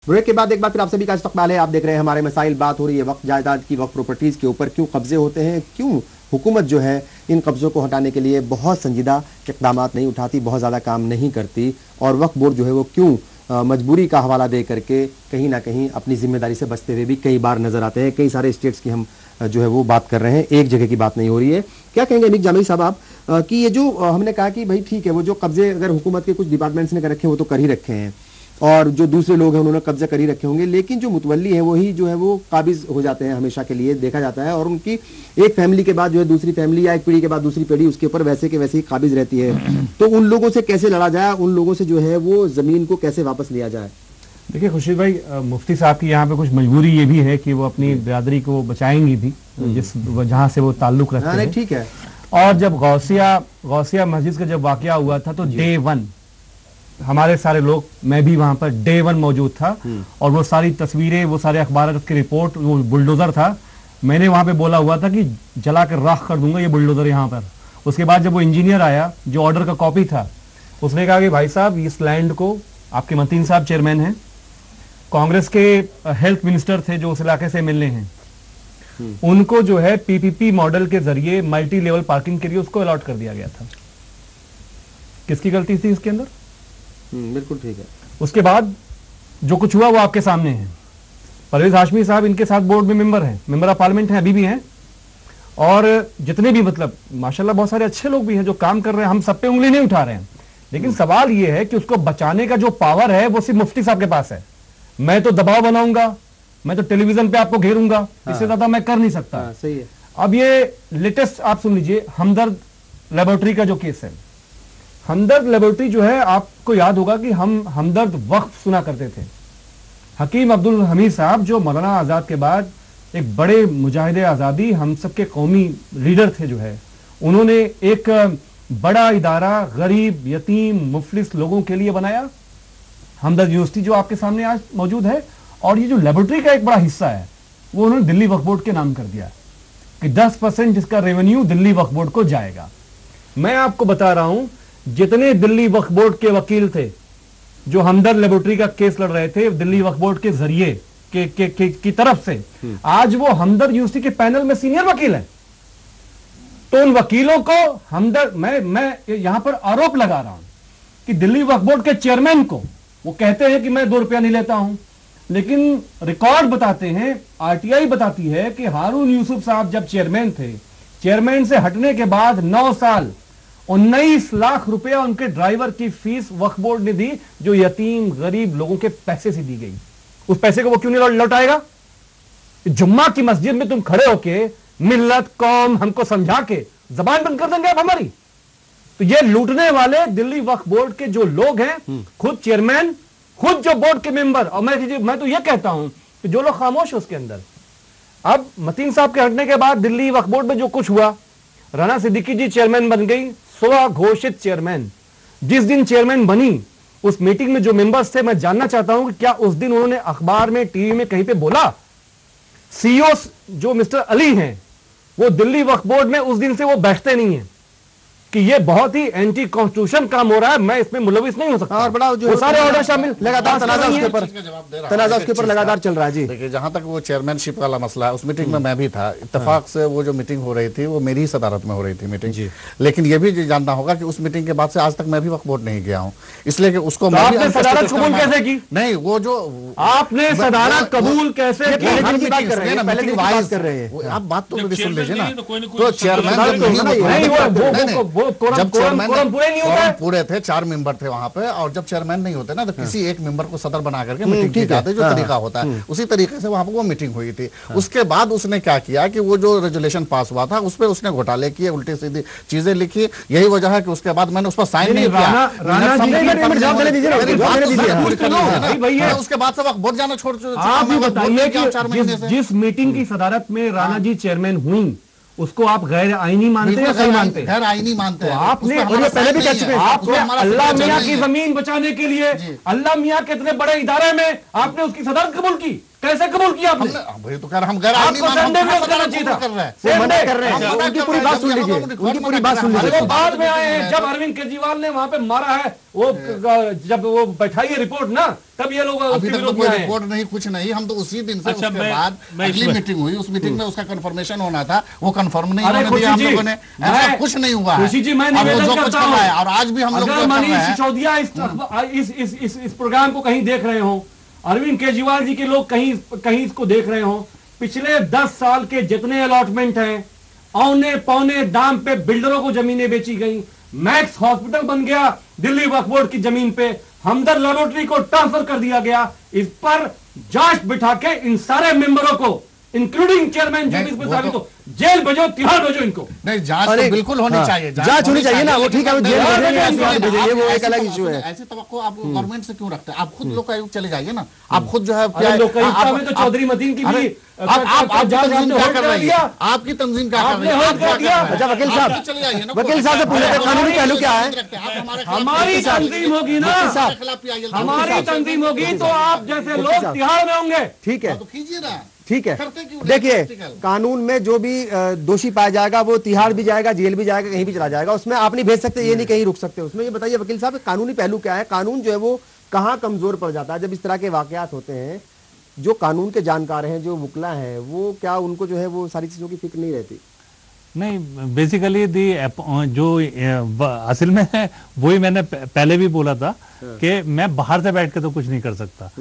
Break के बाद एक बार फिर आप सभी का इस्तकबाल है। आप देख रहे हैं हमारे मसाइल, बात हो रही है वक्फ जायदाद की, वक्फ प्रॉपर्टीज के ऊपर क्यों कब्जे होते हैं, क्यों हुकूमत जो है इन कब्जों को हटाने के लिए बहुत संजीदा इक़दाम नहीं उठाती, बहुत ज़्यादा काम नहीं करती, और वक्फ बोर्ड जो है वो क्यों मजबूरी का हवाला दे करके कहीं ना कहीं अपनी जिम्मेदारी से बचते हुए भी कई बार नजर आते हैं। कई सारे स्टेट्स की हम जो है वो बात कर रहे हैं, एक जगह की बात नहीं हो रही है। क्या कहेंगे अनीक जामी साहब आप कि ये जो हमने कहा कि भाई ठीक है, वो जो कब्जे अगर हुकूमत के कुछ डिपार्टमेंट्स ने कर रखे हैं वो तो कर ही रखे हैं, और जो दूसरे लोग हैं उन्होंने कब्जा कर ही रखे होंगे, लेकिन जो मुतवल्ली है वही जो है वो काबिज हो जाते हैं हमेशा के लिए, देखा जाता है, और उनकी एक फैमिली के बाद जो है दूसरी फैमिली या एक पीढ़ी के बाद दूसरी पीढ़ी उसके ऊपर वैसे के वैसे ही काबिज रहती है। तो उन लोगों से कैसे लड़ा जाए, उन लोगों से जो है वो जमीन को कैसे वापस लिया जाए? देखिए खुर्शीद भाई, मुफ्ती साहब की यहाँ पे कुछ मजबूरी ये भी है कि वो अपनी बिरादरी को बचाएंगी भी, जिस जहाँ से वो ताल्लुक रखते हैं। ठीक है। और जब गौसिया मस्जिद का जब वाकया हुआ था तो डे 1 हमारे सारे लोग, मैं भी वहां पर डे 1 मौजूद था, और वो सारी तस्वीरें, वो सारे अखबार की रिपोर्ट, वो बुलडोजर था, मैंने वहां पे बोला हुआ था कि जला कर राख कर दूंगा ये बुलडोजर यहाँ पर। उसके बाद जब वो इंजीनियर आया जो ऑर्डर का कॉपी था, उसने कहा कि भाई साहब इस लैंड को, आपके मतीन साहब चेयरमैन हैं, कांग्रेस के हेल्थ मिनिस्टर थे जो उस इलाके से मिलने हैं, उनको जो है पीपीपी मॉडल के जरिए मल्टी लेवल पार्किंग के लिए उसको अलॉट कर दिया गया था। किसकी गलती थी इसके अंदर? बिल्कुल ठीक है। उसके बाद जो कुछ हुआ वो आपके सामने है। परवेज हाशमी साहब इनके साथ बोर्ड में मेंबर हैं, मेंबर ऑफ पार्लियामेंट हैं, अभी भी हैं, और जितने भी मतलब माशाल्लाह बहुत सारे अच्छे लोग भी हैं जो काम कर रहे हैं, हम सब पे उंगली नहीं उठा रहे हैं, लेकिन सवाल ये है कि उसको बचाने का जो पावर है वो सिर्फ मुफ्ती साहब के पास है। मैं तो दबाव बनाऊंगा, मैं तो टेलीविजन पे आपको घेरूंगा, इससे ज्यादा मैं कर नहीं सकता। सही है। अब ये लेटेस्ट आप सुन लीजिए, हमदर्द लेबोरेटरी का जो केस है, हमदर्द लेबोरेटरी जो है, आपको याद होगा कि हम हमदर्द वक्फ सुना करते थे। हकीम अब्दुल हमीद साहब जो मौलाना आजाद के बाद एक बड़े मुजाहिदे आजादी, हम सबके कौमी लीडर थे जो है, उन्होंने एक बड़ा इदारा गरीब यतीम मुफलिस लोगों के लिए बनाया, हमदर्द यूनिवर्सिटी जो आपके सामने आज मौजूद है। और ये जो लेबोरेटरी का एक बड़ा हिस्सा है वो उन्होंने दिल्ली वक्फ बोर्ड के नाम कर दिया कि 10% इसका रेवेन्यू दिल्ली वक्फ बोर्ड को जाएगा। मैं आपको बता रहा हूं, जितने दिल्ली वक्फ बोर्ड के वकील थे जो हमदर्द लेबोरेटरी का केस लड़ रहे थे दिल्ली वक्फ बोर्ड के जरिए की तरफ से, आज वो हमदर्द यूनिवर्सिटी के पैनल में सीनियर वकील हैं। तो उन वकीलों को हमदर्द, मैं यहां पर आरोप लगा रहा हूं कि दिल्ली वक्फ बोर्ड के चेयरमैन को, वो कहते हैं कि मैं 2 रुपया नहीं लेता हूं, लेकिन रिकॉर्ड बताते हैं, आरटीआई बताती है कि हारून यूसुफ साहब जब चेयरमैन थे, चेयरमैन से हटने के बाद 9 साल 19 लाख रुपया उनके ड्राइवर की फीस वक्फ बोर्ड ने दी, जो यतीम गरीब लोगों के पैसे से दी गई। उस पैसे को वो क्यों नहीं लौटाएगा? जुम्मा की मस्जिद में तुम खड़े होके मिल्लत कौम हमको समझा के जबान बंद कर देंगे आप हमारी? तो ये लूटने वाले दिल्ली वक्फ बोर्ड के जो लोग हैं, खुद चेयरमैन, खुद जो बोर्ड के मेंबर, और मैं तो ये कहता हूं कि जो लोग खामोश है उसके अंदर। अब मतीन साहब के हटने के बाद दिल्ली वक्फ बोर्ड में जो कुछ हुआ, राना सिद्दीकी जी चेयरमैन बन गई, स्व घोषित चेयरमैन। जिस दिन चेयरमैन बनी उस मीटिंग में जो मेंबर्स थे, मैं जानना चाहता हूं कि क्या उस दिन उन्होंने अखबार में, टीवी में, कहीं पे बोला? सीईओ जो मिस्टर अली हैं, वो दिल्ली वक्फ बोर्ड में उस दिन से वो बैठते नहीं है कि ये बहुत ही एंटी कॉन्स्टिट्यूशन काम हो रहा है, मैं इसमें मुलविस नहीं हो सकता। और बड़ा जो सारे ऑर्डर शामिल, लगातार तनाजा उसके ऊपर लगातार चल रहा है। जी देखिए, जहां तक वो चेयरमैनशिप वाला मसला है, उस मीटिंग में मैं भी था। इत्तेफाक से वो जो मीटिंग हो रही थी वो मेरी ही सदारत में हो रही थी मीटिंग। लेकिन ये भी जानना होगा कि उस मीटिंग के बाद से आज तक मैं भी वक्फ बोर्ड नहीं गया हूँ, इसलिए कि उसको आपने सदारत कबूल कैसे की? नहीं, वो जो आपने सदारत कबूल कैसे की? आप बात तो मेरी सुन लीजिए ना। तो चेयरमैन पूरे थे, 4 मेंबर थे वहां पे, और जब चेयरमैन नहीं होते ना तो किसी एक मेंबर को सदर बना करके मीटिंग की जाती है, जो तरीका होता है उसी तरीके से वहां पर वो मीटिंग हुई थी। उसके बाद उसने क्या किया कि वो जो रेजोल्यूशन पास हुआ था उस पर उसने घोटाले किए, उल्टी सीधी चीजें लिखी। यही वजह है कि उसके बाद मैंने उस पर साइन नहीं किया। उसके बाद से वक्त बहुत जाना छोड़ चुका। आप भी बताइए कि जिस मीटिंग की सदारत में राणा जी चेयरमैन हुई उसको आप गैर आईनी मानते हैं या सही मानते हैं? गैर आईनी मानते हैं। आपने पहले भी कह चुके हैं, आपने अल्लाह मियां की जमीन बचाने के लिए, अल्लाह मियां के इतने बड़े इदारे में आपने उसकी सदारत कबूल की। कैसे कबूल किया आपने? वही तो कह रहे हम गैर आईनी आपको संडे में करना चाहिए था। कर रहे हैं, वो मना कर रहे हैं, उनकी पूरी बात सुन लीजिए, उनकी पूरी बात सुन अरे लीजिए। वो बाद में आए हैं, जब अरविंद केजरीवाल ने वहां पे मारा है, वो जब वो बैठाई है रिपोर्ट ना, तब ये लोग अभी उसके तक तो विरोध कोई में आए हैं। रिपोर्ट नहीं, कुछ नहीं, हम तो उसी दिन से अच्छा, उसके मैं बाद अगली इसमें- मीटिंग हुई, उस मीटिंग में उसका कंफर्मेशन होना था, वो कंफर्म नहीं अरे होने दिया हम खुशी जी, लोगों ने, ऐसा मैं- कुछ नहीं हुआ है। खुशी जी, मैं और वो निवेदन जो कुछ करता कर रहा है, हूं, और आज भी हम लोग अगर जो कर रहे मनीष हैं, सिसोदिया इस प्रोग्राम को कहीं देख रहे हो, अरविंद केजरीवाल जी के लोग कहीं इसको देख रहे हो, पिछले 10 साल के जितने अलॉटमेंट हैं, औने पौने दाम पे बिल्डरों को जमीनें बेची गई, मैक्स हॉस्पिटल बन गया दिल्ली वक्फ बोर्ड की जमीन पे, हमदर्द लेबोरेटरी को ट्रांसफर कर दिया गया। इस पर जांच बिठा के इन सारे मेंबरों को, इंक्लूडिंग चेयरमैन जो भी इसमें शामिल हो, जेल भेजो, तिहाड़ भेजो इनको। नहीं, जांच अरे, तो बिल्कुल होनी हाँ, चाहिए, जांच होनी चाहिए ना, वो ठीक है, वो जेल लेकिन भेजेंगे, आप- तिहाड़ भेजेंगे, वो एक ऐसी अलग तो- इशू है। ऐसी तो आप गवर्नमेंट से क्यों रखते हैं? आप खुद लोकायुक्त चले जाइए ना, आप खुद जो है अरे लोकायुक्ता में तो चौधरी मतीन की भी आप जांच तंजीम क्या होल्ड कर करा रही है? दिया। आपकी तंजीम क्या कर आपने रही है? होल्ड करा दिया। अच्छा वकील आप साहब, चले जाइए ना, वकील साहब से पूछ लेते हैं, कानूनी पहलू क्या है? हमारी तंजीम होगी ना, हमारी तंजीम होगी तो आप जैसे लोग तिहाड़ में होंगे। ठीक है, तो कीजिए ना, ठीक है। करते क्यों नहीं देखिए, प्रैक्टिकल? कानून में जो भी दोषी पाया जाएगा वो तिहाड़ भी जाएगा, जेल भी जाएगा, कहीं भी चला जाएगा, उसमें आप नहीं भेज सकते, ये नहीं कहीं रुक सकते उसमें। ये बताइए वकील साहब, कानूनी पहलू क्या है? कानून जो है वो कहाँ कमजोर पड़ जाता है जब इस तरह के वाकयात होते हैं? जो कानून के जानकार हैं, जो वुकला हैं, वो क्या उनको जो है वो सारी चीजों की फिक्र नहीं रहती? नहीं, बेसिकली जो असल में है वही मैंने पहले भी बोला था कि मैं बाहर से बैठ के तो कुछ नहीं कर सकता।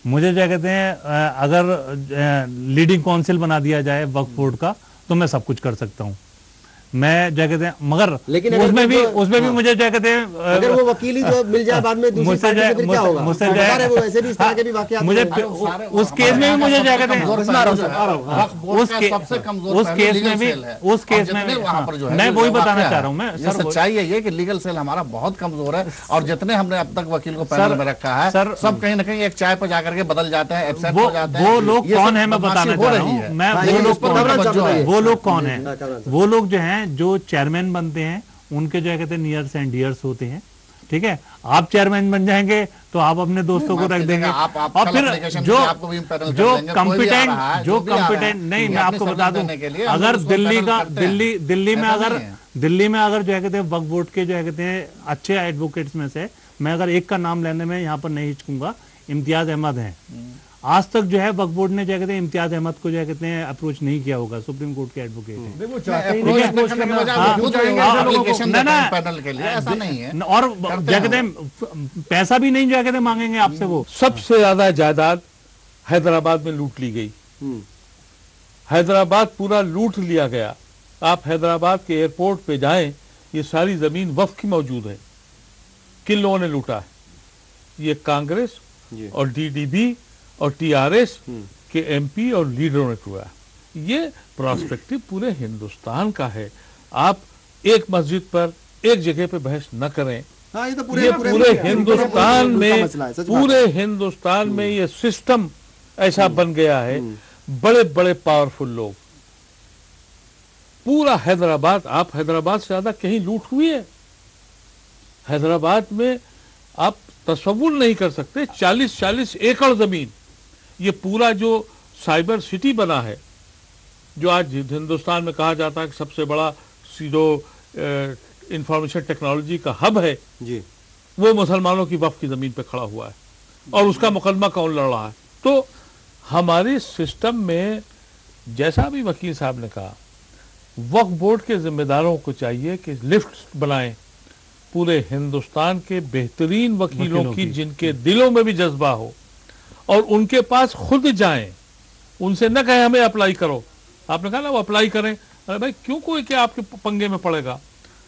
मुझे क्या कहते हैं, अगर लीडिंग काउंसिल बना दिया जाए वक्फ बोर्ड का तो मैं सब कुछ कर सकता हूँ, मैं क्या कहते हैं, मगर लेकिन अगर उसमें भी मुझे क्या कहते हैं, अगर वो वकील ही जो मिल जाए बाद में दूसरी मुझसे पार्टी से, फिर क्या होगा? मुझसे बता रहे हैं, वो वैसे भी इस तरह के भी वाकयात मुझे होते हैं। उस केस में भी मुझे क्या कहते हैं, उस केस में भी वहाँ पर जो है, मैं जो वही वाकया बताना है, चाह रहा हूँ मैं, ये सर, सच्चाई यही है कि लीगल सेल हमारा बहुत कमजोर है, और जितने हमने अब तक वकील को पैनल में रखा है, सर, सब कहीं ना कहीं एक चाय पर जाकर के बदल जाते हैं, एब्सेंट हो जाते हैं। वो लोग ये कौन सब है मैं बदमाशी बताना हो चाह रहा रही हूँ है। मैं, हाँ, वो ये लोग उस पर कौन खबरें चल रही है, है। वो लोग कौन है? हाँ, चलो। वो लोग जो हैं, जो चेयरमैन बनते हैं, उनके जो है कहते हैं नियर्स एंड डियर्स होते हैं, ठीक है? आप चेयरमैन बन जाएंगे तो आप अपने दोस्तों को रख देंगे, और फिर जो कॉम्पिटेंट नहीं, मैं आपको बता दूं, अगर दिल्ली में अगर जो है कहते हैं वक्फ बोर्ड के जो है कहते हैं अच्छे एडवोकेट्स में से मैं अगर एक का नाम लेने में यहाँ पर नहीं हिचकूंगा, इम्तियाज अहमद हैं। आज तक जो है वक्फ बोर्ड ने जो कहते हैं इम्तियाज अहमद को जो कहते हैं अप्रोच नहीं किया होगा, सुप्रीम कोर्ट के एडवोकेट हैं। देखो चाहते ही नहीं अप्रोच करना, क्यों चाहेंगे ऐसे लोगों को? पैनल के लिए ऐसा नहीं है, और क्या कहते हैं, पैसा भी नहीं जो कहते हैं मांगेंगे आपसे वो। सबसे ज्यादा जायदाद हैदराबाद में लूट ली गई, हैदराबाद पूरा लूट लिया गया। आप हैदराबाद के एयरपोर्ट पे जाएं, ये सारी जमीन वक्फ की मौजूद है। किन लोगों ने लूटा है? ये कांग्रेस और डीडीबी और टीआरएस के एमपी और लीडरों ने किया। ये प्रोस्पेक्टिव पूरे हिंदुस्तान का है। आप एक मस्जिद पर एक जगह पे बहस न करें। हाँ, ये तो ये पूरे हिंदुस्तान में, मसला है, सच बात पूरे हिंदुस्तान में ये सिस्टम ऐसा बन गया है। बड़े बड़े पावरफुल लोग, पूरा हैदराबाद, आप हैदराबाद से ज्यादा कहीं लूट हुई है? हैदराबाद में आप तस्वुर नहीं कर सकते, 40-40 एकड़ जमीन, ये पूरा जो साइबर सिटी बना है, जो आज हिंदुस्तान में कहा जाता है कि सबसे बड़ा जो इंफॉर्मेशन टेक्नोलॉजी का हब है जी, वो मुसलमानों की वक्फ की जमीन पे खड़ा हुआ है, और उसका मुकदमा कौन लड़ रहा है? तो हमारे सिस्टम में, जैसा भी वकील साहब ने कहा, वक्फ बोर्ड के जिम्मेदारों को चाहिए कि लिफ्ट बनाएं पूरे हिंदुस्तान के बेहतरीन वकीलों की, जिनके दिलों में भी जज्बा हो, और उनके पास खुद जाएं, उनसे न कहें हमें अप्लाई करो। आपने कहा ना वो अप्लाई करें, अरे भाई क्यों कोई क्या आपके पंगे में पड़ेगा?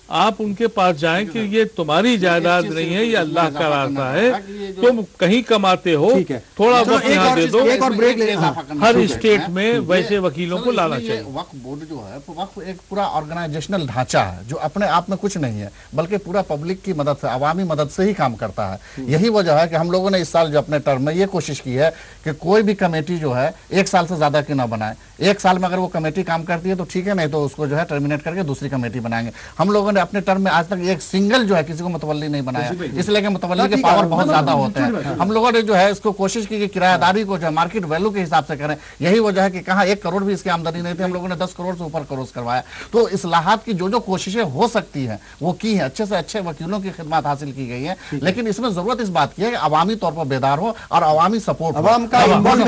आप उनके पास जाएं कि ये तुम्हारी जायदाद नहीं है, ये अल्लाह का रास्ता है, तुम कहीं कमाते हो, ठीक है। थोड़ा चलो, वक्त एक यहाँ और दे चीज- दो। एक और ब्रेक ले, हाँ, हर स्टेट में वैसे वकीलों को लाना चाहिए। वक्फ बोर्ड जो है, वक्फ एक पूरा ऑर्गेनाइजेशनल ढांचा है जो अपने आप में कुछ नहीं है, बल्कि पूरा पब्लिक की मदद से, अवामी मदद से ही काम करता है। यही वजह है कि हम लोगों ने इस साल जो अपने टर्म में ये कोशिश की है कि कोई भी कमेटी जो है 1 साल से ज्यादा की ना बनाए। 1 साल में अगर वो कमेटी काम करती है तो ठीक है, नहीं तो उसको जो है टर्मिनेट करके दूसरी कमेटी बनाएंगे। हम लोगों ने ने अपने टर्म में आज तक एक सिंगल जो है किसी को मुतवल्ली नहीं बनाया, इसलिए कि मुतवल्ली के पावर बहुत ज्यादा होते हैं। हम लोगों ने जो है इसको कोशिश की कि किराएदारी को जो है मार्केट वैल्यू के हिसाब से करें। यही वजह है कि कहाँ 1 करोड़ भी इसकी आमदनी नहीं थी, हम लोगों ने 10 करोड़ से ऊपर क्रॉस करवाया। तो इस्लाहात की जो कोशिशें हो सकती है वो की है, अच्छे से अच्छे वकीलों की खिदमत हासिल की गई है, लेकिन इसमें जरूरत इस बात की है कि अवामी तौर पर बेदार हो और अवामी सपोर्ट, अवाम का अवामी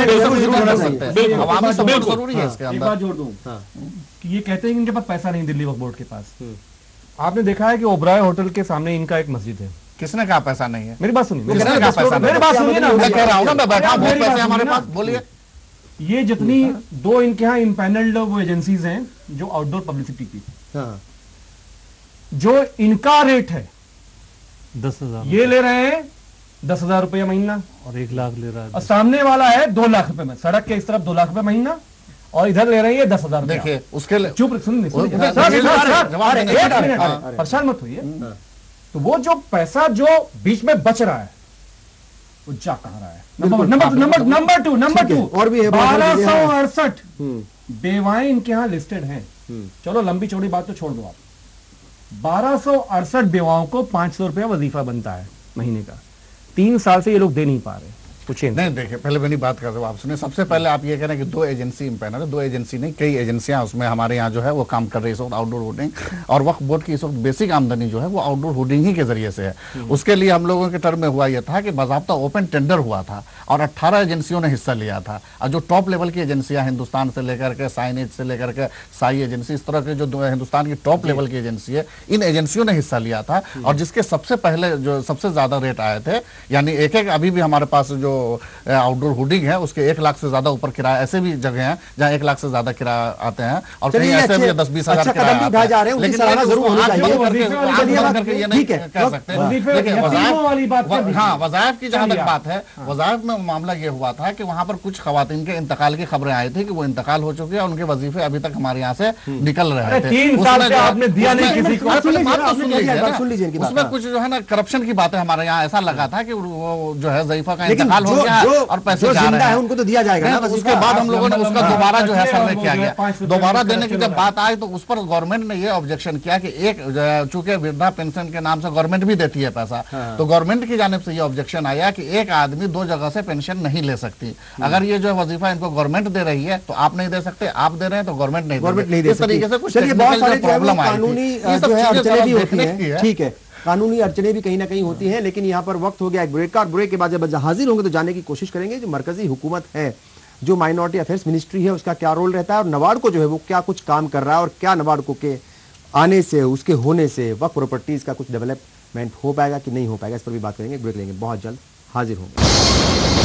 सपोर्ट जरूरी है इसके एक अंदर। बात जोड़ दूं कि ये कहते हैं कि इनके पास पैसा नहीं, दिल्ली वक्फ बोर्ड के पास। आपने देखा है कि ओबराय होटल के सामने इनका एक मस्जिद है। किसने कहा पैसा नहीं है? मेरी बात सुनिए, किसने कहा पैसा नहीं? मेरी बात सुनिए ना, मैं कह रहा हूं ना, मैं बैठा हूं, बहुत पैसे हमारे पास, बोलिए। ये जितनी 2 इनके यहाँ इम्पैनल्ड वो एजेंसीज हैं जो आउटडोर पब्लिसिटी की, जो इनका रेट है 10,000, ये ले रहे हैं 10,000 रुपया महीना और 1 लाख ले रहा है, और सामने वाला है 2 लाख रुपए में, सड़क के इस तरफ 2 लाख रुपए महीना और इधर ले रहे हैं 10,000। देखिए उसके लिए चुप सुनिए, परेशान मत होइए। तो वो जो पैसा जो बीच में बच रहा है वो जा कहां रहा है? नंबर टू और भी है 1268 बेवाएं इनके यहां लिस्टेड हैं। चलो लंबी चौड़ी बात तो छोड़ दो आप, 1268 बेवाओं को 500 रुपया वजीफा बनता है महीने का। 3 साल से ये लोग दे नहीं पा रहे। पूछिए नहीं, देखिए पहले मेरी बात कर रहे हो आप, सुनिए। सबसे पहले आप ये कह रहे हैं कि 2 एजेंसी इम्पैनल है, 2 एजेंसी नहीं कई एजेंसियां उसमें हमारे यहाँ जो है वो काम कर रही है इस वक्त आउटडोर होर्डिंग, और वक्फ बोर्ड की इस वक्त बेसिक आमदनी जो है वो आउटडोर होर्डिंग ही के जरिए से है। उसके लिए हम लोगों के टर्म में हुआ यह था कि बाज़ाब्ता ओपन टेंडर हुआ था और 18 एजेंसियों ने हिस्सा लिया था। और जो टॉप लेवल की एजेंसियां हिंदुस्तान से लेकर के साइनेज से लेकर के साई एजेंसी, इस तरह के जो हिंदुस्तान की टॉप लेवल की एजेंसी है, इन एजेंसियों ने हिस्सा लिया था। और जिसके सबसे पहले जो सबसे ज्यादा रेट आए थे, यानी एक अभी भी हमारे पास जो आउटडोर होर्डिंग है उसके 1 लाख से ज्यादा ऊपर किराया, ऐसे भी जगह हैं जहां 1 लाख से ज्यादा किराया आते हैं और कहीं ऐसे भी 10-20 हजार किराया आते हैं। लेकिन जरूर होना चाहिए, ये नहीं कह सकते। हाँ, वज़ाइफ की जहां तक बात है, वज़ाइफ में मामला ये हुआ था कि वहां पर कुछ खवातीन के इंतकाल की खबरें आई थी कि वो इंतकाल हो चुके हैं, उनके वजीफे अभी तक हमारे यहाँ से निकल रहे थे। 3 साल से आपने दिया नहीं किसी को। उसमें कुछ जो है ना करप्शन की बातें हमारे यहाँ ऐसा लगा था कि वो जो है ज़ईफा का इंतकाल हो गया और पैसे जा रहे हैं, उनको तो दिया जाएगा ना। उसके बाद हम लोगों ने उसका दोबारा जो है सर्वे किया गया। दोबारा देने की जब बात आई तो उस पर गवर्नमेंट ने ये ऑब्जेक्शन किया कि एक चूंकि वृद्धा पेंशन के नाम से गवर्नमेंट भी देती है पैसा, तो गवर्नमेंट की जानिब से ये ऑब्जेक्शन आया कि एक आदमी 2 जगह से पेंशन नहीं ले सकती। अगर ये जो वजीफा इनको गवर्नमेंट दे रही है तो आप नहीं दे सकते, आप दे रहे हैं तो गवर्नमेंट नहीं दे। इस तरीके से कुछ प्रॉब्लम आई। ठीक है, कानूनी अड़चने भी कहीं ना कहीं होती हैं, लेकिन यहाँ पर वक्त हो गया एक ब्रेक का। ब्रेक के बाद जब हाजिर होंगे तो जानने की कोशिश करेंगे जो मरकजी हुकूमत है, जो माइनॉरिटी अफेयर्स मिनिस्ट्री है, उसका क्या रोल रहता है और नबार्ड को जो है वो क्या कुछ काम कर रहा है और क्या नबार्ड को के आने से, उसके होने से वक्फ प्रॉपर्टीज का कुछ डेवलपमेंट हो पाएगा कि नहीं हो पाएगा, इस पर भी बात करेंगे। ब्रेक लेंगे, बहुत जल्द हाजिर होंगे।